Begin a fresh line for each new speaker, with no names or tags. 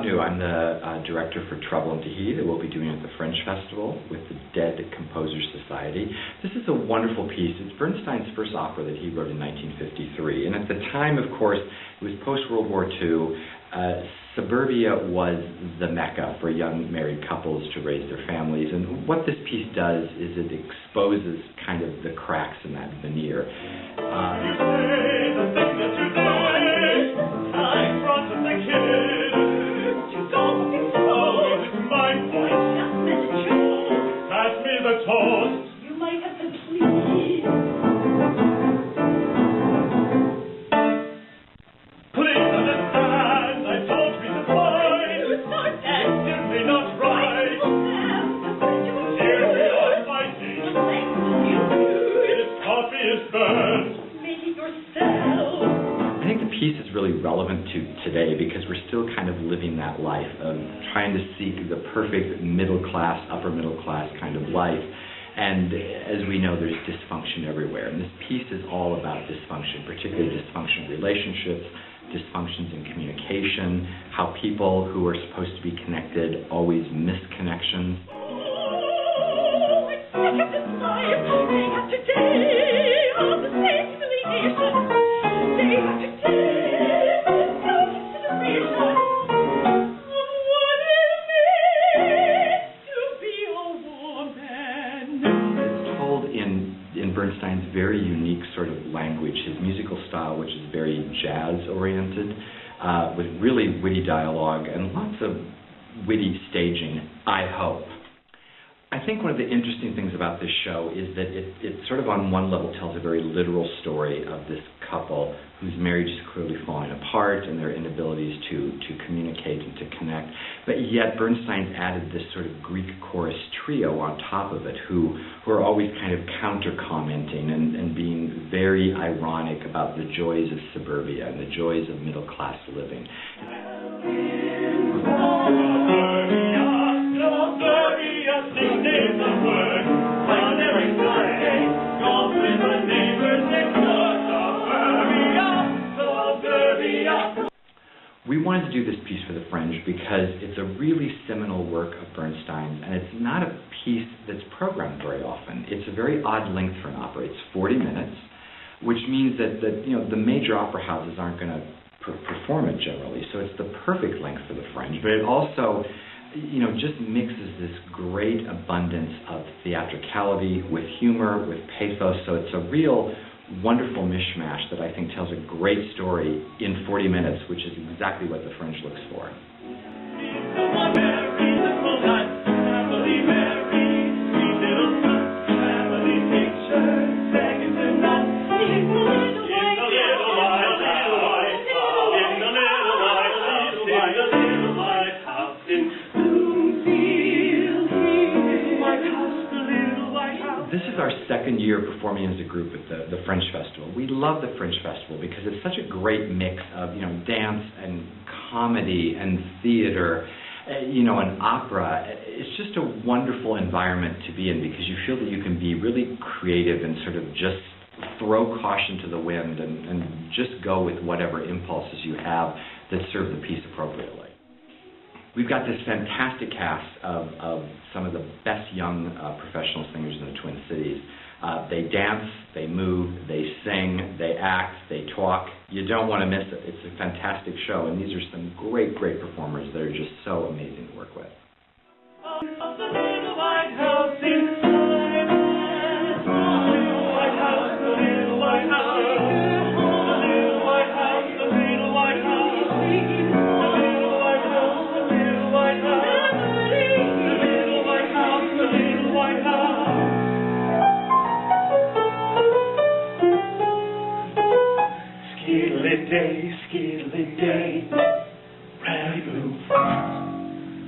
Neu. I'm the director for Trouble in Tahiti that we'll be doing at the Fringe Festival with the Dead Composers Society. This is a wonderful piece. It's Bernstein's first opera that he wrote in 1953. And at the time, of course, it was post-World War II. Suburbia was the mecca for young married couples to raise their families. And what this piece does is it exposes kind of the cracks in that veneer. I think the piece is really relevant to today because we're still kind of living that life of trying to seek the perfect middle class, upper middle class kind of life. And as we know, there's dysfunction everywhere. And this piece is all about dysfunction, particularly dysfunctional relationships, dysfunctions in communication, how people who are supposed to be connected always miss connections.
Oh, I'm sick of this life, day after day, all the same humiliation. Day after day, no consideration. What it means to be a woman.
It's told in Bernstein's very unique sort of language, his musical style, which is very jazz-oriented, with really witty dialogue and lots of witty staging, I hope. I think one of the interesting things about this show is that it sort of on one level tells a very literal story of this couple whose marriage is clearly falling apart and their inabilities to communicate and to connect. But yet Bernstein's added this sort of Greek chorus trio on top of it who are always kind of counter-commenting and being very ironic about the joys of suburbia and the joys of middle-class living. We wanted to do this piece for the Fringe because it's a really seminal work of Bernstein's, and it's not a piece that's programmed very often. It's a very odd length for an opera. It's 40 minutes, which means that the major opera houses aren't going to perform it generally, so it's the perfect length for the Fringe. But it also just mixes this great abundance of theatricality with humor, with pathos, so it's a real wonderful mishmash that I think tells a great story in 40 minutes, which is exactly what the Fringe looks for. This is our second year performing as a group at the Fringe Festival. We love the Fringe Festival because it's such a great mix of dance and comedy and theater, and opera. It's just a wonderful environment to be in because you feel that you can be really creative and sort of just throw caution to the wind and just go with whatever impulses you have that serve the piece appropriately. We've got this fantastic cast of some of the best young professional singers in the Twin Cities. They dance, they move, they sing, they act, they talk. You don't want to miss it. It's a fantastic show, and these are some great, great performers that are just so amazing to work with.